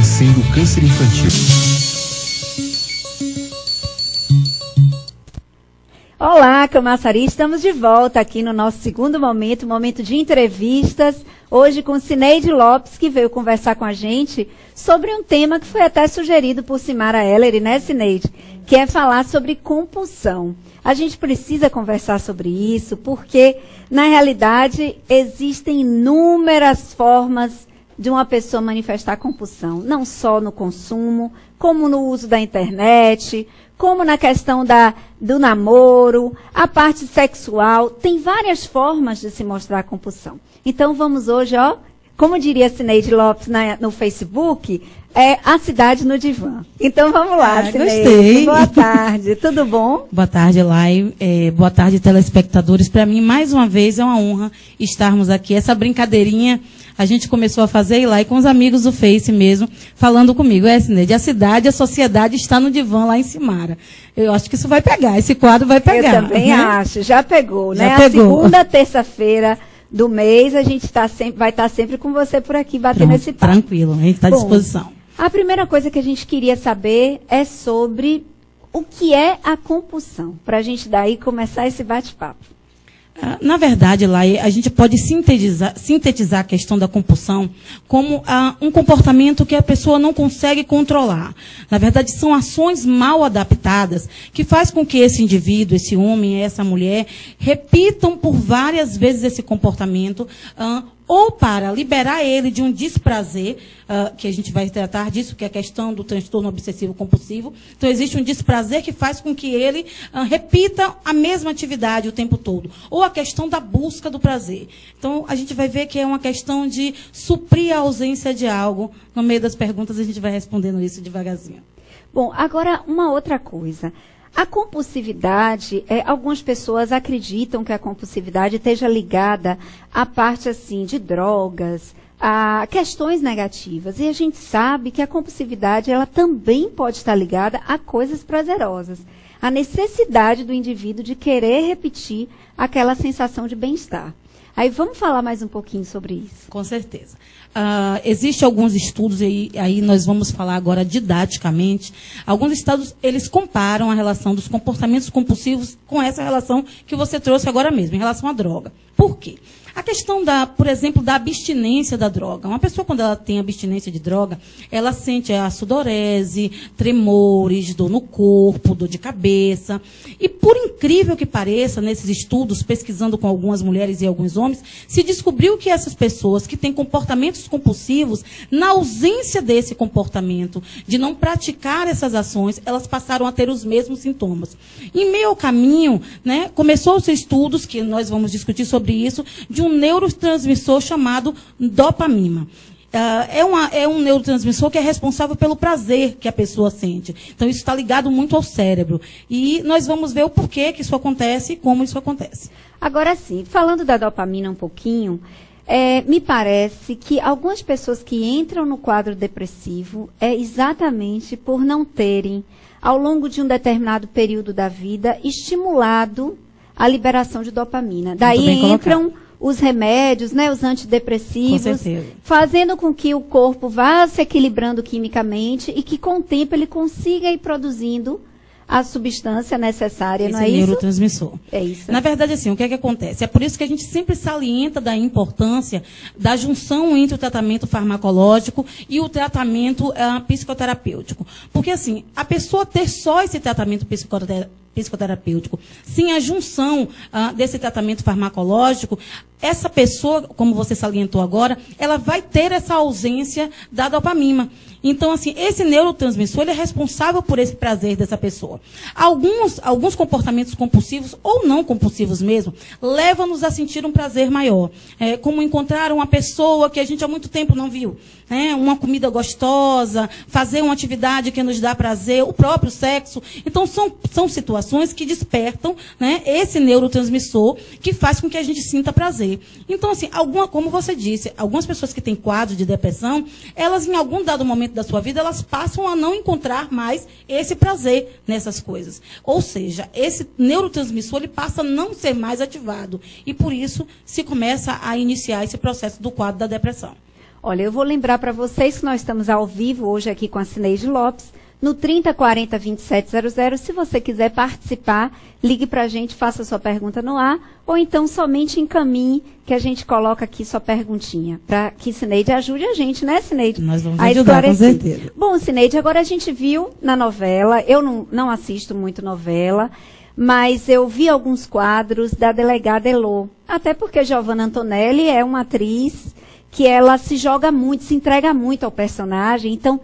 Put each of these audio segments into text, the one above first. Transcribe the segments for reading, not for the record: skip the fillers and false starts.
Vencendo o Câncer Infantil. Olá, Camaçari, estamos de volta aqui no nosso segundo momento, momento de entrevistas, hoje com Cineide Lopes, que veio conversar com a gente sobre um tema que foi até sugerido por Simara Ellery, né, Cineide? Que é falar sobre compulsão. A gente precisa conversar sobre isso, porque, na realidade, existem inúmeras formas de uma pessoa manifestar compulsão, não só no consumo, como no uso da internet, como na questão do namoro, a parte sexual, tem várias formas de se mostrar compulsão. Então vamos hoje, ó, como diria Cineide Lopes no Facebook, é a cidade no divã. Então vamos lá, Cineide. Gostei. Boa tarde, tudo bom? Boa tarde, Lai. Boa tarde, telespectadores. Para mim, mais uma vez, é uma honra estarmos aqui. Essa brincadeirinha a gente começou a fazer lá e com os amigos do Face mesmo, falando comigo. Cineide, a cidade, a sociedade está no divã lá em Simara. Eu acho que isso vai pegar, esse quadro vai pegar. Eu também acho, já pegou, Já né? pegou. A segunda terça-feira do mês, a gente vai estar sempre com você por aqui, batendo esse papo. Tranquilo, a gente está à disposição. A primeira coisa que a gente queria saber é sobre o que é a compulsão, para a gente daí começar esse bate-papo. Na verdade, Lai, a gente pode sintetizar a questão da compulsão como um comportamento que a pessoa não consegue controlar. Na verdade, são ações mal adaptadas que faz com que esse indivíduo, esse homem, essa mulher, repitam por várias vezes esse comportamento, ou para liberar ele de um desprazer, que a gente vai tratar disso, que é a questão do transtorno obsessivo compulsivo. Então, existe um desprazer que faz com que ele repita a mesma atividade o tempo todo. Ou a questão da busca do prazer. Então, a gente vai ver que é uma questão de suprir a ausência de algo. No meio das perguntas, a gente vai respondendo isso devagarzinho. Bom, agora, uma outra coisa. A compulsividade, algumas pessoas acreditam que a compulsividade esteja ligada à parte assim de drogas, a questões negativas. E a gente sabe que a compulsividade ela também pode estar ligada a coisas prazerosas. A necessidade do indivíduo de querer repetir aquela sensação de bem-estar. Aí vamos falar mais um pouquinho sobre isso. Com certeza. Existem alguns estudos, e aí nós vamos falar agora didaticamente. Alguns estudos, eles comparam a relação dos comportamentos compulsivos com essa relação que você trouxe agora mesmo, em relação à droga. Por quê? A questão, por exemplo, da abstinência da droga. Uma pessoa, quando ela tem abstinência de droga, ela sente a sudorese, tremores, dor no corpo, dor de cabeça. E, por incrível que pareça, nesses estudos, pesquisando com algumas mulheres e alguns homens, se descobriu que essas pessoas que têm comportamentos compulsivos, na ausência desse comportamento, de não praticar essas ações, elas passaram a ter os mesmos sintomas. Em meio ao caminho, né, começou-se estudos, que nós vamos discutir sobre isso, de um neurotransmissor chamado dopamina. É um neurotransmissor que é responsável pelo prazer que a pessoa sente. Então, isso está ligado muito ao cérebro. E nós vamos ver o porquê que isso acontece e como isso acontece. Agora sim, falando da dopamina um pouquinho, me parece que algumas pessoas que entram no quadro depressivo é exatamente por não terem, ao longo de um determinado período da vida, estimulado a liberação de dopamina. Daí entram os remédios, né, os antidepressivos, fazendo com que o corpo vá se equilibrando quimicamente e que, com o tempo, ele consiga ir produzindo a substância necessária, não é isso? Neurotransmissor. É isso. Na verdade, assim, o que é que acontece? É por isso que a gente sempre salienta da importância da junção entre o tratamento farmacológico e o tratamento psicoterapêutico. Porque, assim, a pessoa ter só esse tratamento psicoterapêutico, sem a junção desse tratamento farmacológico, essa pessoa, como você salientou agora, ela vai ter essa ausência da dopamina. Então, assim, esse neurotransmissor, ele é responsável por esse prazer dessa pessoa. Alguns comportamentos compulsivos, ou não compulsivos mesmo, levam-nos a sentir um prazer maior. Como encontrar uma pessoa que a gente há muito tempo não viu. Uma comida gostosa, fazer uma atividade que nos dá prazer, o próprio sexo. Então, são situações que despertam, né, esse neurotransmissor que faz com que a gente sinta prazer. Então, assim, como você disse, algumas pessoas que têm quadro de depressão, elas, em algum dado momento da sua vida, elas passam a não encontrar mais esse prazer nessas coisas. Ou seja, esse neurotransmissor, ele passa a não ser mais ativado. E, por isso, se começa a iniciar esse processo do quadro da depressão. Olha, eu vou lembrar para vocês que nós estamos ao vivo hoje aqui com a Cineide Lopes, no 3040 2700. Se você quiser participar, ligue para a gente, faça sua pergunta no ar, ou então somente encaminhe, que a gente coloca aqui sua perguntinha, para que Cineide ajude a gente, né, Cineide? Nós vamos ajudar, com certeza. Bom, Cineide, agora a gente viu na novela, eu não assisto muito novela, mas eu vi alguns quadros da delegada Elô, até porque Giovanna Antonelli é uma atriz que ela se joga muito, se entrega muito ao personagem, então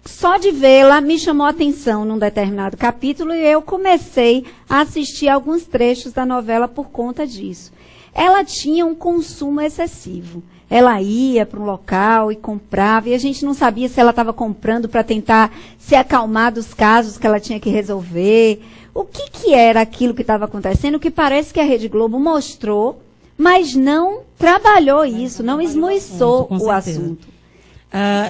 só de vê-la me chamou a atenção num determinado capítulo e eu comecei a assistir alguns trechos da novela por conta disso. Ela tinha um consumo excessivo. Ela ia para um local e comprava, e a gente não sabia se ela estava comprando para tentar se acalmar dos casos que ela tinha que resolver. O que era aquilo que estava acontecendo, que parece que a Rede Globo mostrou, mas não trabalhou isso, não esmiuçou o assunto.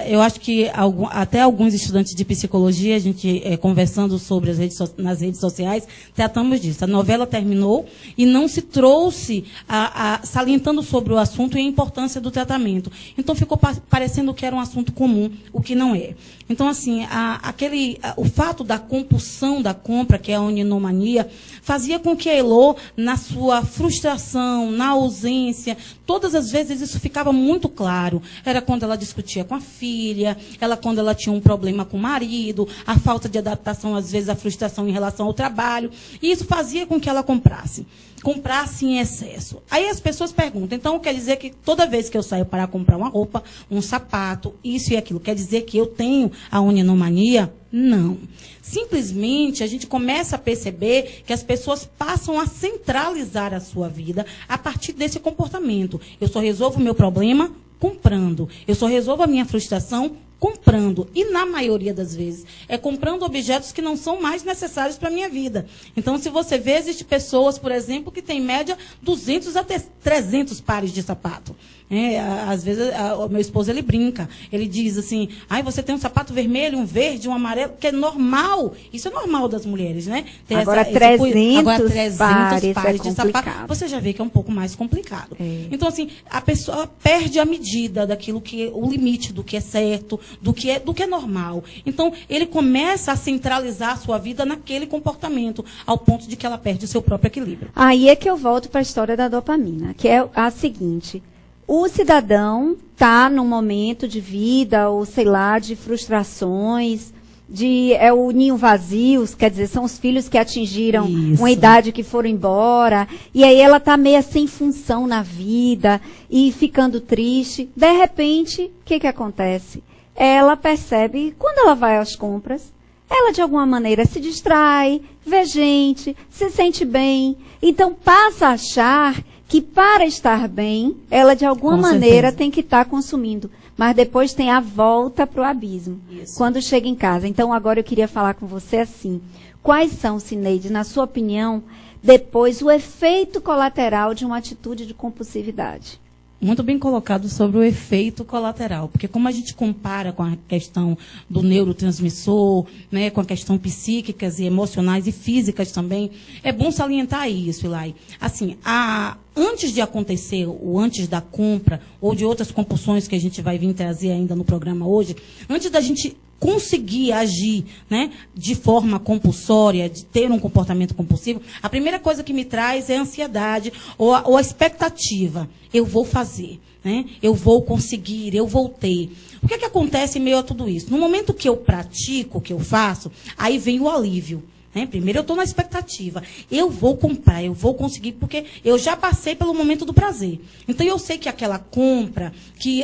Eu acho que até alguns estudantes de psicologia, a gente conversando sobre nas redes sociais, tratamos disso. A novela terminou e não se trouxe salientando sobre o assunto e a importância do tratamento. Então ficou parecendo que era um assunto comum, o que não é. Então, assim, o fato da compulsão da compra, que é a oninomania, fazia com que a Elô, na sua frustração, na ausência, todas as vezes isso ficava muito claro. Era quando ela discutia com a filha, quando ela tinha um problema com o marido, a falta de adaptação, às vezes a frustração em relação ao trabalho. E isso fazia com que ela comprasse em excesso. Aí as pessoas perguntam, então quer dizer que toda vez que eu saio para comprar uma roupa, um sapato, isso e aquilo, quer dizer que eu tenho a oninomania? Não. Simplesmente a gente começa a perceber que as pessoas passam a centralizar a sua vida a partir desse comportamento. Eu só resolvo o meu problema comprando. Eu só resolvo a minha frustração comprando. E, na maioria das vezes, é comprando objetos que não são mais necessários para a minha vida. Então, se você vê, existem pessoas, por exemplo, que têm, em média, 200 até 300 pares de sapato. Às vezes, o meu esposo, ele brinca. Ele diz assim, você tem um sapato vermelho, um verde, um amarelo, que é normal. Isso é normal das mulheres, né? Agora, 300 pares de sapato. Você já vê que é um pouco mais complicado. Então, assim, a pessoa perde a medida daquilo que é o limite do que é certo, do que é normal. Então, ele começa a centralizar a sua vida naquele comportamento, ao ponto de que ela perde o seu próprio equilíbrio. Aí é que eu volto para a história da dopamina, que é a seguinte: o cidadão está num momento de vida, ou sei lá, de frustrações, o ninho vazio, quer dizer, são os filhos que atingiram uma idade que foram embora, e aí ela está meio sem função na vida, e ficando triste. De repente, o que acontece? Ela percebe, quando ela vai às compras, ela de alguma maneira se distrai, vê gente, se sente bem, então passa a achar que para estar bem, ela de alguma maneira tem que estar consumindo. Mas depois tem a volta para o abismo, quando chega em casa. Então agora eu queria falar com você assim, quais são, Cineide, na sua opinião, depois o efeito colateral de uma atitude de compulsividade? Muito bem colocado sobre o efeito colateral, porque como a gente compara com a questão do neurotransmissor, né, com a questão psíquicas e emocionais e físicas também, é bom salientar isso, Ilai. Assim, antes de acontecer, ou antes da compra, ou de outras compulsões que a gente vai vir trazer ainda no programa hoje, antes da gente conseguir agir, né, de forma compulsória, de ter um comportamento compulsivo, a primeira coisa que me traz é a ansiedade ou a expectativa. Eu vou fazer, né? Eu vou conseguir, eu vou ter. O que é que acontece em meio a tudo isso? No momento que eu pratico, que eu faço, aí vem o alívio. Primeiro eu estou na expectativa. Eu vou comprar, eu vou conseguir, porque eu já passei pelo momento do prazer. Então eu sei que aquela compra, que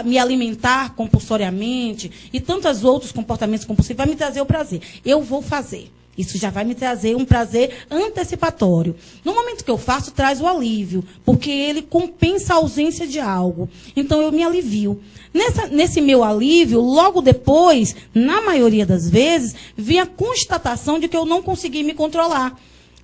me alimentar compulsoriamente e tantos outros comportamentos compulsivos vai me trazer o prazer. Eu vou fazer. Isso já vai me trazer um prazer antecipatório. No momento que eu faço, traz o alívio, porque ele compensa a ausência de algo. Então eu me alivio. Nesse meu alívio, logo depois, na maioria das vezes, vem a constatação de que eu não consegui me controlar.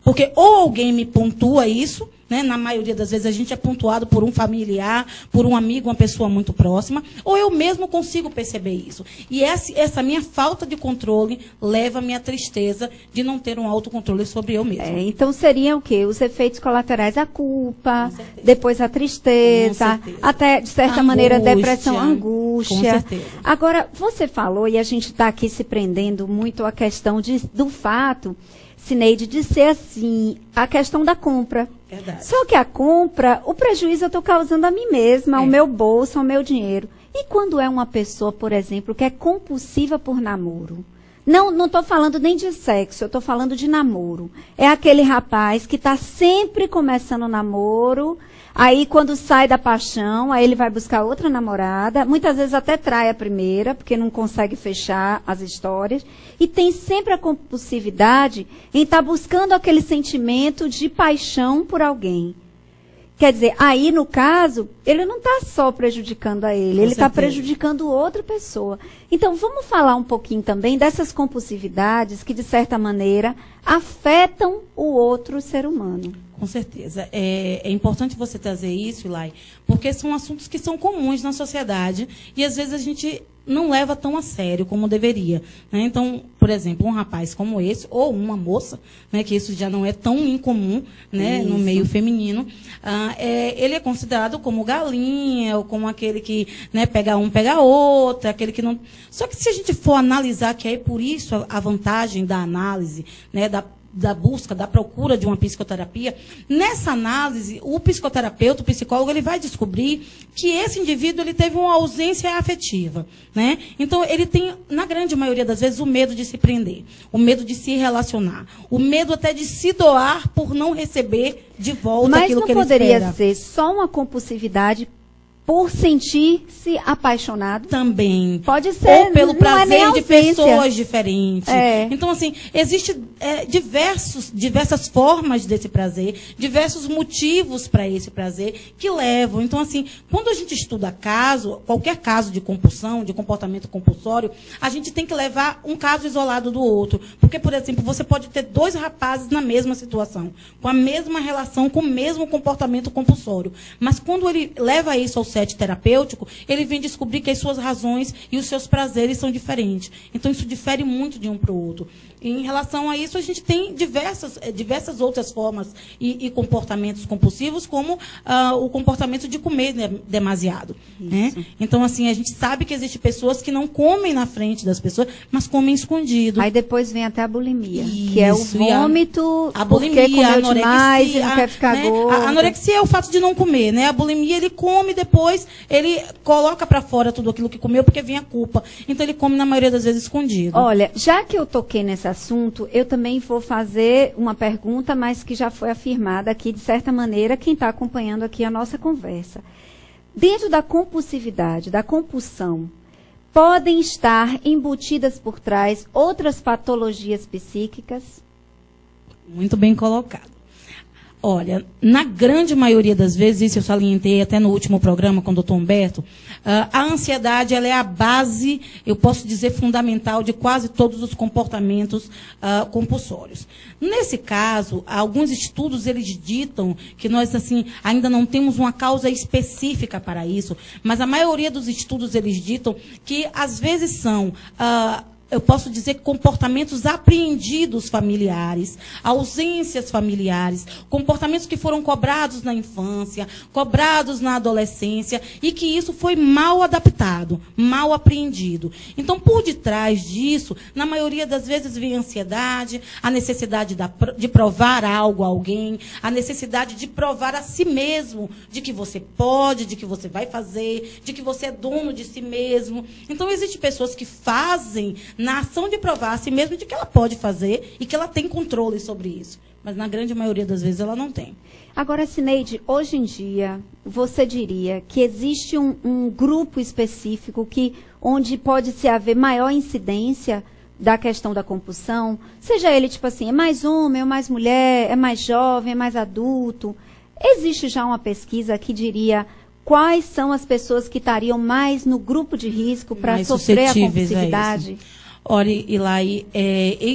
Porque ou alguém me pontua isso, né? Na maioria das vezes a gente é pontuado por um familiar, por um amigo, uma pessoa muito próxima, ou eu mesmo consigo perceber isso. E essa minha falta de controle leva a minha tristeza de não ter um autocontrole sobre eu mesmo. Então seriam o quê? Os efeitos colaterais, a culpa, depois a tristeza, até, de certa maneira, a depressão, a angústia. Com certeza. Agora, você falou, e a gente está aqui se prendendo muito à questão do fato, Cineide, de ser assim, a questão da compra. Verdade. Só que a compra, o prejuízo eu estou causando a mim mesma, ao meu bolso, ao meu dinheiro. E quando é uma pessoa, por exemplo, que é compulsiva por namoro? Não estou falando nem de sexo, eu estou falando de namoro. É aquele rapaz que está sempre começando o namoro, aí quando sai da paixão, aí ele vai buscar outra namorada, muitas vezes até trai a primeira, porque não consegue fechar as histórias, e tem sempre a compulsividade em estar buscando aquele sentimento de paixão por alguém. Quer dizer, aí no caso, ele não está só prejudicando a ele está prejudicando outra pessoa. Então, vamos falar um pouquinho também dessas compulsividades que, de certa maneira, afetam o outro ser humano. Com certeza. É importante você trazer isso, Ilai, porque são assuntos que são comuns na sociedade e, às vezes, a gente não leva tão a sério como deveria, né? Então, por exemplo, um rapaz como esse, ou uma moça, né, que isso já não é tão incomum, né, no meio feminino, ele é considerado como galinha, ou como aquele que, né, pega um, pega outro, aquele que não... Só que se a gente for analisar, que é por isso a vantagem da análise, né, da busca, da procura de uma psicoterapia, nessa análise, o psicoterapeuta, o psicólogo, ele vai descobrir que esse indivíduo ele teve uma ausência afetiva, né? Então, ele tem, na grande maioria das vezes, o medo de se prender, o medo de se relacionar, o medo até de se doar por não receber de volta aquilo que ele espera. Mas não poderia ser só uma compulsividade por sentir-se apaixonado? Também. Pode ser. Ou pelo prazer de pessoas diferentes. Então, assim, existem diversas formas desse prazer, diversos motivos para esse prazer que levam. Então, assim, quando a gente estuda qualquer caso de compulsão, de comportamento compulsório, a gente tem que levar um caso isolado do outro. Porque, por exemplo, você pode ter dois rapazes na mesma situação, com a mesma relação, com o mesmo comportamento compulsório. Mas quando ele leva isso ao set terapêutico, ele vem descobrir que as suas razões e os seus prazeres são diferentes. Então, isso difere muito de um para o outro. E, em relação a isso, a gente tem diversas outras formas e comportamentos compulsivos, como o comportamento de comer demasiado. Né? Então, assim, a gente sabe que existem pessoas que não comem na frente das pessoas, mas comem escondido. Aí depois vem até a bulimia, que é o vômito, a bulimia, a anorexia, demais, não quer ficar gordo. A anorexia é o fato de não comer, né? A bulimia, ele come depois, ele coloca para fora tudo aquilo que comeu, porque vem a culpa. Então, ele come, na maioria das vezes, escondido. Olha, já que eu toquei nesse assunto, eu também vou fazer uma pergunta, mas que já foi afirmada aqui, de certa maneira, quem está acompanhando aqui a nossa conversa. Dentro da compulsividade, da compulsão, podem estar embutidas por trás outras patologias psíquicas? Muito bem colocado. Olha, na grande maioria das vezes, isso eu salientei até no último programa com o doutor Humberto, a ansiedade ela é a base, eu posso dizer, fundamental de quase todos os comportamentos compulsórios. Nesse caso, alguns estudos eles ditam que nós assim ainda não temos uma causa específica para isso, mas a maioria dos estudos eles ditam que às vezes são eu posso dizer comportamentos apreendidos familiares, ausências familiares, comportamentos que foram cobrados na infância, cobrados na adolescência, e que isso foi mal adaptado, mal apreendido. Então, por detrás disso, na maioria das vezes vem a ansiedade, a necessidade de provar algo a alguém, a necessidade de provar a si mesmo de que você pode, de que você vai fazer, de que você é dono de si mesmo. Então, existem pessoas que fazem na ação de provar a si mesma de que ela pode fazer e que ela tem controle sobre isso. Mas, na grande maioria das vezes, ela não tem. Agora, Cineide, hoje em dia, você diria que existe um grupo específico onde pode se haver maior incidência da questão da compulsão? Seja ele, tipo assim, é mais homem, é mais mulher, é mais jovem, é mais adulto. Existe já uma pesquisa que diria quais são as pessoas que estariam mais no grupo de risco para sofrer a compulsividade? Olha, Ilai,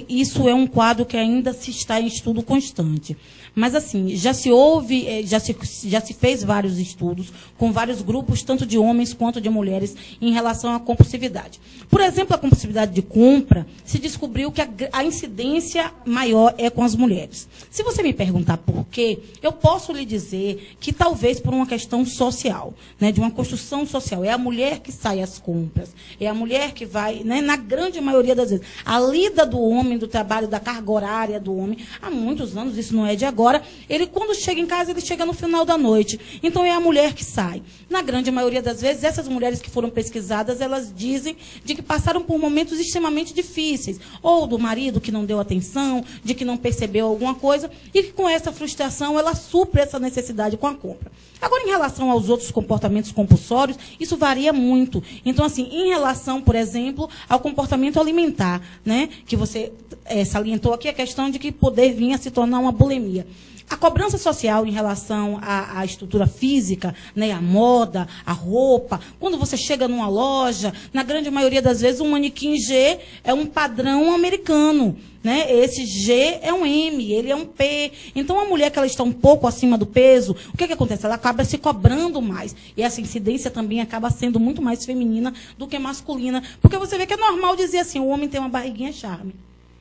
isso é um quadro que ainda se está em estudo constante. Mas, assim, já se fez vários estudos com vários grupos, tanto de homens quanto de mulheres, em relação à compulsividade. Por exemplo, a compulsividade de compra, se descobriu que a incidência maior é com as mulheres. Se você me perguntar por quê, eu posso lhe dizer que talvez por uma questão social, né, de uma construção social. É a mulher que sai às compras, é a mulher que vai, né, na grande maioria das vezes. A lida do homem, do trabalho, da carga horária do homem, há muitos anos, isso não é de agora, ele quando chega em casa, ele chega no final da noite. Então é a mulher que sai. Na grande maioria das vezes, essas mulheres que foram pesquisadas, elas dizem de que passaram por momentos extremamente difíceis. Ou do marido que não deu atenção, de que não percebeu alguma coisa, e que com essa frustração, ela supre essa necessidade com a compra. Agora, em relação aos outros comportamentos compulsórios, isso varia muito. Então, assim, em relação, por exemplo, ao comportamento alimentar, né, que você salientou aqui a questão de que poder vir a se tornar uma bulimia. A cobrança social em relação à estrutura física, né, a moda, a roupa, quando você chega numa loja, na grande maioria das vezes, um manequim G é um padrão americano. Né? Esse G é um M, ele é um P. Então, a mulher que ela está um pouco acima do peso, o que acontece? Ela acaba se cobrando mais. E essa incidência também acaba sendo muito mais feminina do que masculina. Porque você vê que é normal dizer assim, o homem tem uma barriguinha é charme.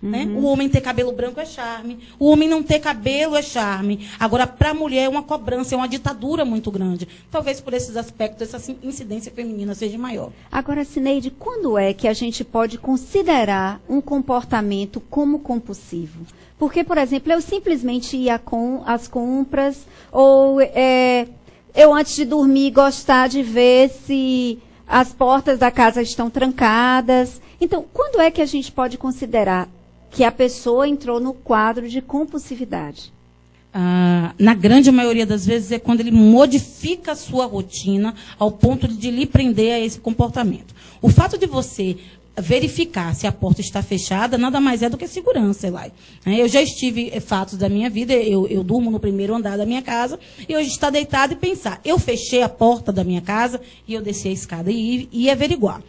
Né? O homem ter cabelo branco é charme. O homem não ter cabelo é charme. Agora, para a mulher é uma cobrança, é uma ditadura muito grande. Talvez por esses aspectos, essa incidência feminina seja maior. Agora, Cineide, quando é que a gente pode considerar um comportamento como compulsivo? Porque, por exemplo, eu simplesmente ia às compras, ou eu antes de dormir gostar de ver se as portas da casa estão trancadas. Então, quando é que a gente pode considerar que a pessoa entrou no quadro de compulsividade? Na grande maioria das vezes é quando ele modifica a sua rotina ao ponto de lhe prender a esse comportamento. O fato de você verificar se a porta está fechada nada mais é do que segurança, Elai. Eu já estive fatos da minha vida, eu durmo no primeiro andar da minha casa, e hoje estar deitado e pensar, eu fechei a porta da minha casa e eu desci a escada e averiguar.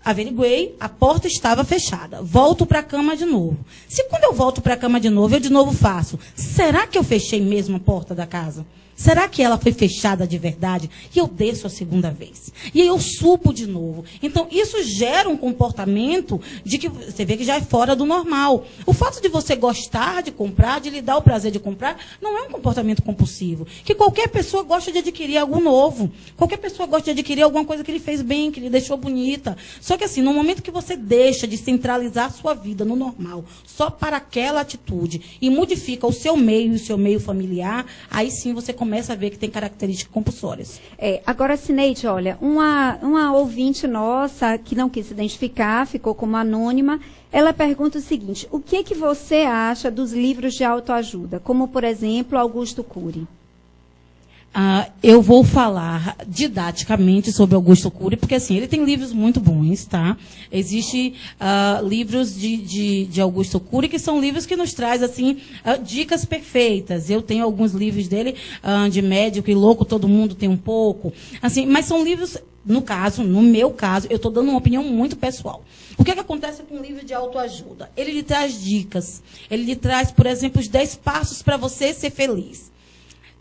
Averiguei, a porta estava fechada. Volto para a cama de novo. Se quando eu volto para a cama de novo, eu de novo faço, será que eu fechei mesmo a porta da casa? Será que ela foi fechada de verdade? E eu desço a segunda vez. E aí eu subo de novo. Então, isso gera um comportamento de que você vê que já é fora do normal. O fato de você gostar de comprar, de lhe dar o prazer de comprar, não é um comportamento compulsivo. Que qualquer pessoa gosta de adquirir algo novo. Qualquer pessoa gosta de adquirir alguma coisa que lhe fez bem, que lhe deixou bonita. Só que assim, no momento que você deixa de centralizar a sua vida no normal, só para aquela atitude, e modifica o seu meio e o seu meio familiar, aí sim você começa a ver que tem características compulsórias. Agora, Cineide, olha, uma ouvinte nossa, que não quis se identificar, ficou como anônima, ela pergunta o seguinte, o que você acha dos livros de autoajuda, como, por exemplo, Augusto Cury? Eu vou falar didaticamente sobre Augusto Cury, porque assim, ele tem livros muito bons, tá? Existem livros de Augusto Cury que são livros que nos traz assim, dicas perfeitas. Eu tenho alguns livros dele, de médico e louco, todo mundo tem um pouco. Assim, mas são livros, no meu caso, eu estou dando uma opinião muito pessoal. O que acontece com um livro de autoajuda? Ele lhe traz dicas. Ele lhe traz, por exemplo, os 10 passos para você ser feliz.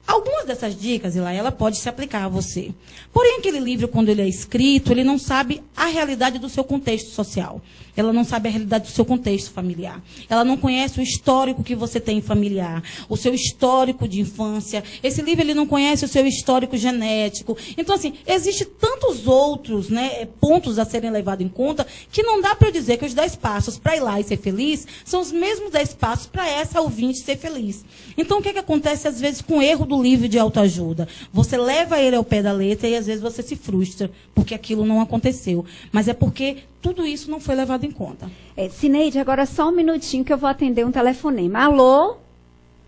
Algumas dessas dicas, ela pode se aplicar a você. Porém, aquele livro, quando ele é escrito, ele não sabe a realidade do seu contexto social. Ela não sabe a realidade do seu contexto familiar. Ela não conhece o histórico que você tem familiar, o seu histórico de infância. Esse livro, ele não conhece o seu histórico genético. Então, assim, existem tantos outros, né, pontos a serem levados em conta que não dá para eu dizer que os 10 passos para ir lá e ser feliz são os mesmos 10 passos para essa ouvinte ser feliz. Então, o que acontece, às vezes, com o erro do livro de autoajuda? Você leva ele ao pé da letra e, às vezes, você se frustra porque aquilo não aconteceu. Mas é porque tudo isso não foi levado em conta. Cineide, agora só um minutinho que eu vou atender um telefonema. Alô?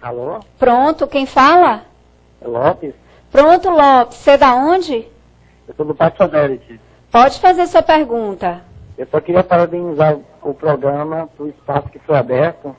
Alô? Pronto, quem fala? É Lopes? Pronto, Lopes. Você é da onde? Eu sou do Parque Satélite. Pode fazer sua pergunta. Eu só queria parabenizar o programa, o espaço que foi aberto,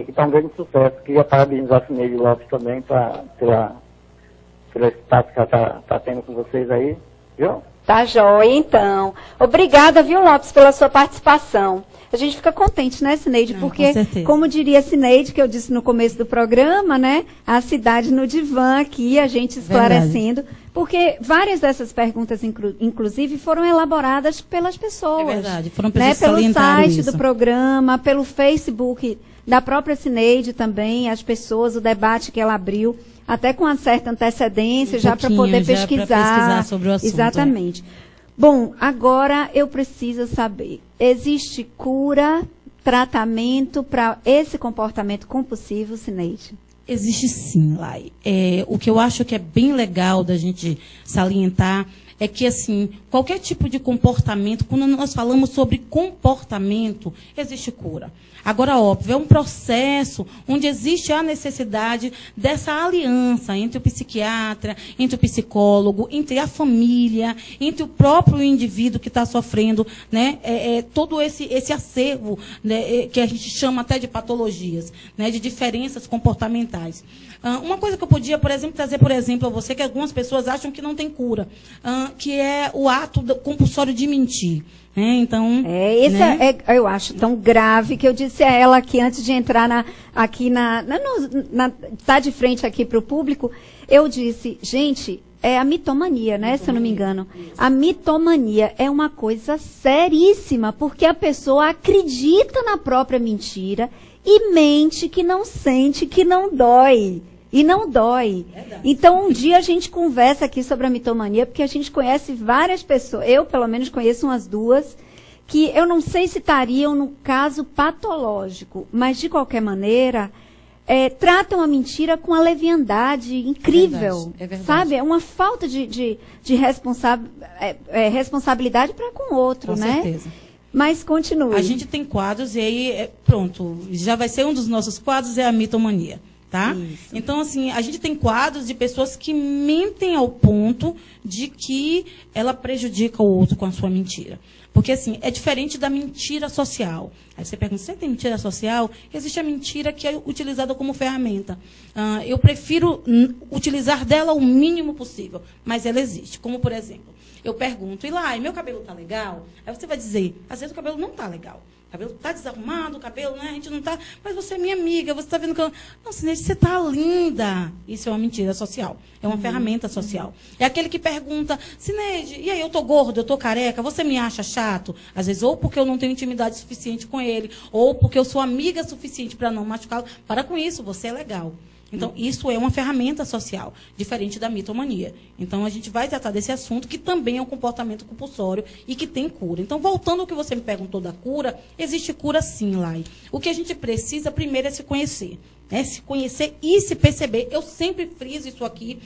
que está um grande sucesso. Queria parabenizar a Cineide Lopes também pelo espaço que ela está tendo com vocês aí, viu? Tá joia, então. Obrigada, viu, Lopes, pela sua participação. A gente fica contente, né, Cineide? Porque, como diria a Cineide, que eu disse no começo do programa, né, a cidade no divã aqui, a gente esclarecendo, porque várias dessas perguntas, inclusive, foram elaboradas pelas pessoas. É verdade, foram pessoas que pelo site isso. do programa, pelo Facebook da própria Cineide também, as pessoas, o debate que ela abriu, até com uma certa antecedência, já para poder pesquisar sobre o assunto. Exatamente. Bom, agora eu preciso saber, existe cura, tratamento para esse comportamento compulsivo, Cineide? Existe sim, Lai. O que eu acho que é bem legal da gente salientar é que, assim, qualquer tipo de comportamento, quando nós falamos sobre comportamento, existe cura. Agora, óbvio, é um processo onde existe a necessidade dessa aliança entre o psiquiatra, entre o psicólogo, entre a família, entre o próprio indivíduo que está sofrendo, né, todo esse acervo, né, que a gente chama até de patologias, né, de diferenças comportamentais. Uma coisa que eu podia, por exemplo, trazer, por exemplo, a você, que algumas pessoas acham que não tem cura, que é o ato compulsório de mentir. Então, esse né? Eu acho tão grave que eu disse a ela que antes de entrar tá de frente aqui para o público, eu disse, gente, é a mitomania, né? Se eu não me engano. Isso. A mitomania é uma coisa seríssima, porque a pessoa acredita na própria mentira e mente que não sente, que não dói. E não dói. Verdade. Então, um dia a gente conversa aqui sobre a mitomania, porque a gente conhece várias pessoas, eu pelo menos conheço umas duas, que eu não sei se estariam no caso patológico, mas de qualquer maneira, tratam a mentira com uma leviandade incrível. É verdade. Sabe? É uma falta de responsabilidade para com o outro, com né? Certeza. Mas continue. A gente tem quadros, e aí, pronto, já vai ser um dos nossos quadros, é a mitomania. Tá? Então, assim, a gente tem quadros de pessoas que mentem ao ponto de que ela prejudica o outro com a sua mentira. Porque, assim, é diferente da mentira social. Aí você pergunta, você tem mentira social? Existe a mentira que é utilizada como ferramenta. Eu prefiro utilizar dela o mínimo possível, mas ela existe. Como, por exemplo, eu pergunto, Ilai, meu cabelo tá legal? Aí você vai dizer, às vezes o cabelo não tá legal. O cabelo está desarrumado, o cabelo, né? A gente não está. Mas você é minha amiga, você está vendo que eu. Não, Cineide, você está linda. Isso é uma mentira social. É uma ferramenta social. É aquele que pergunta, Cineide, e aí, eu tô gordo, eu tô careca, você me acha chato? Às vezes, ou porque eu não tenho intimidade suficiente com ele, ou porque eu sou amiga suficiente para não machucá-lo. Para com isso, você é legal. Então, isso é uma ferramenta social, diferente da mitomania. Então, a gente vai tratar desse assunto, que também é um comportamento compulsório e que tem cura. Então, voltando ao que você me perguntou da cura, existe cura sim, Lai. O que a gente precisa, primeiro, é se conhecer. Se conhecer e se perceber. Eu sempre friso isso aqui,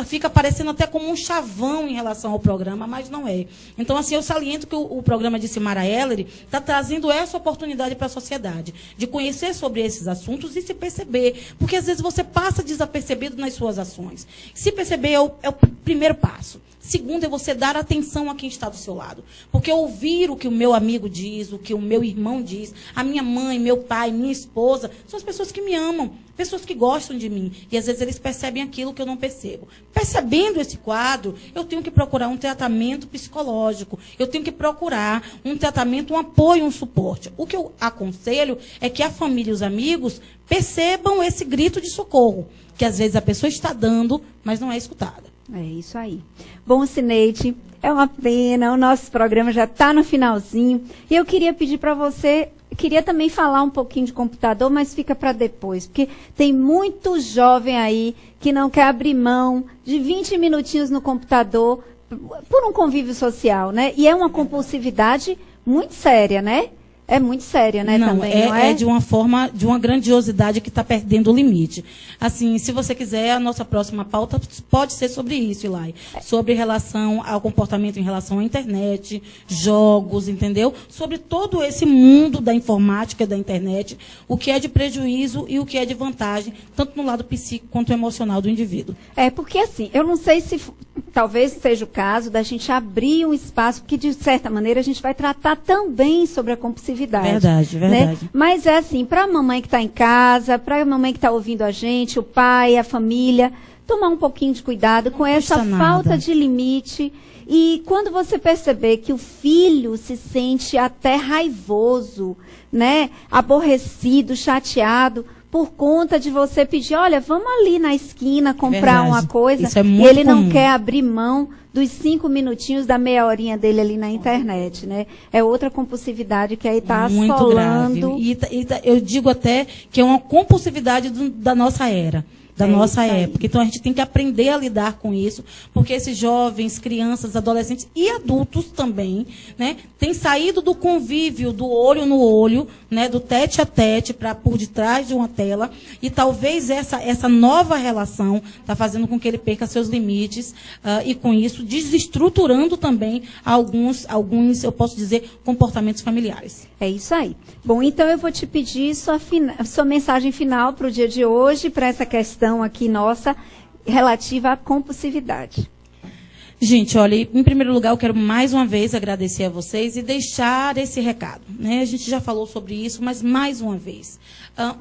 fica parecendo até como um chavão em relação ao programa, mas não é. Então, assim, eu saliento que o programa de Simara Ellery está trazendo essa oportunidade para a sociedade, de conhecer sobre esses assuntos e se perceber, porque às vezes você passa desapercebido nas suas ações. Se perceber é o primeiro passo. Segundo, é você dar atenção a quem está do seu lado. Porque ouvir o que o meu amigo diz, o que o meu irmão diz, a minha mãe, meu pai, minha esposa, são as pessoas que me amam, pessoas que gostam de mim. E às vezes eles percebem aquilo que eu não percebo. Percebendo esse quadro, eu tenho que procurar um tratamento psicológico. Eu tenho que procurar um tratamento, um apoio, um suporte. O que eu aconselho é que a família e os amigos percebam esse grito de socorro, que às vezes a pessoa está dando, mas não é escutada. É isso aí. Bom, Cineide, é uma pena, o nosso programa já está no finalzinho. E eu queria pedir para você, queria também falar um pouquinho de computador, mas fica para depois, porque tem muito jovem aí que não quer abrir mão de 20 minutinhos no computador por um convívio social, né? E é uma compulsividade muito séria, né? É muito séria, né, também, não é? É de uma forma, de uma grandiosidade que está perdendo o limite. Assim, se você quiser, a nossa próxima pauta pode ser sobre isso, Ilai. Sobre relação ao comportamento em relação à internet, jogos, entendeu? Sobre todo esse mundo da informática e da internet, o que é de prejuízo e o que é de vantagem, tanto no lado psíquico quanto emocional do indivíduo. Porque assim, eu não sei se talvez seja o caso da gente abrir um espaço, porque de certa maneira a gente vai tratar também sobre a compulsividade. Verdade. Né? Mas é assim, para a mamãe que está em casa, para a mamãe que está ouvindo a gente, o pai, a família, tomar um pouquinho de cuidado com essa custa falta nada. de limite. E quando você perceber que o filho se sente até raivoso, né, aborrecido, chateado, por conta de você pedir, olha, vamos ali na esquina comprar Verdade. uma coisa, Isso é e muito ele não comum. quer abrir mão dos 5 minutinhos da meia horinha dele ali na internet, né? É outra compulsividade que aí está Muito assolando. grave. Eu digo até que é uma compulsividade da nossa era. Da nossa isso aí. época. Então, a gente tem que aprender a lidar com isso, porque esses jovens, crianças, adolescentes e adultos também, né, têm saído do convívio, do olho no olho, né, do tete a tete, para por detrás de uma tela, e talvez essa nova relação está fazendo com que ele perca seus limites, e com isso desestruturando também alguns, eu posso dizer, comportamentos familiares. É isso aí. Bom, então eu vou te pedir sua mensagem final para o dia de hoje, para essa questão aqui nossa, relativa à compulsividade. Gente, olha, em primeiro lugar, eu quero mais uma vez agradecer a vocês e deixar esse recado, né? A gente já falou sobre isso, mas mais uma vez,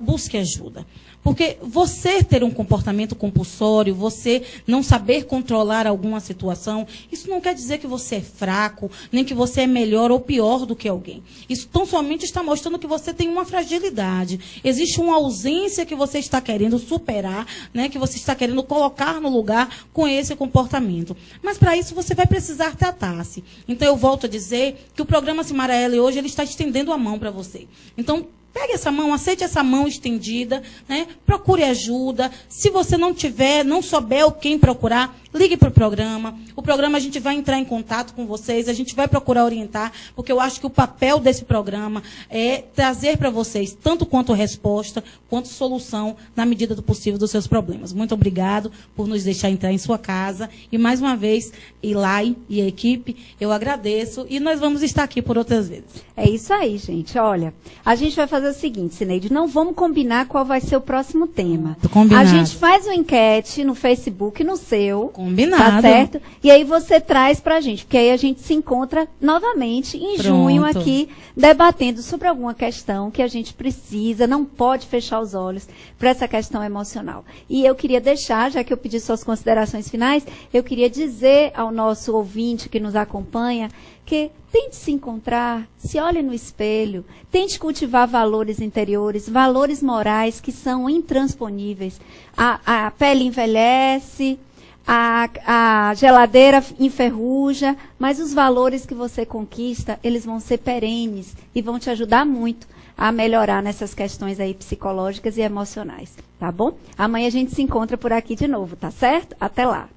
busque ajuda. Porque você ter um comportamento compulsório, você não saber controlar alguma situação, isso não quer dizer que você é fraco, nem que você é melhor ou pior do que alguém. Isso tão somente está mostrando que você tem uma fragilidade. Existe uma ausência que você está querendo superar, né, que você está querendo colocar no lugar com esse comportamento. Mas para isso você vai precisar tratar-se. Então eu volto a dizer que o programa Cimarelli hoje ele está estendendo a mão para você. Então, pegue essa mão, aceite essa mão estendida, né? Procure ajuda. Se você não souber quem procurar, ligue para o programa. O programa a gente vai entrar em contato com vocês, a gente vai procurar orientar, porque eu acho que o papel desse programa é trazer para vocês tanto quanto resposta, quanto solução, na medida do possível, dos seus problemas. Muito obrigado por nos deixar entrar em sua casa. E mais uma vez, Ilai e a equipe, eu agradeço e nós vamos estar aqui por outras vezes. É isso aí, gente. Olha, a gente vai fazer o seguinte, Cineide, não vamos combinar qual vai ser o próximo tema. Combinado. A gente faz uma enquete no Facebook, no seu. Combinado. Tá certo? E aí você traz pra gente, porque aí a gente se encontra novamente em junho aqui, debatendo sobre alguma questão que a gente precisa, não pode fechar os olhos para essa questão emocional. E eu queria deixar, já que eu pedi suas considerações finais, eu queria dizer ao nosso ouvinte que nos acompanha que tente se encontrar, se olhe no espelho, tente cultivar valores interiores, valores morais que são intransponíveis. A pele envelhece, a geladeira enferruja, mas os valores que você conquista, eles vão ser perenes e vão te ajudar muito a melhorar nessas questões aí psicológicas e emocionais, tá bom? Amanhã a gente se encontra por aqui de novo, tá certo? Até lá!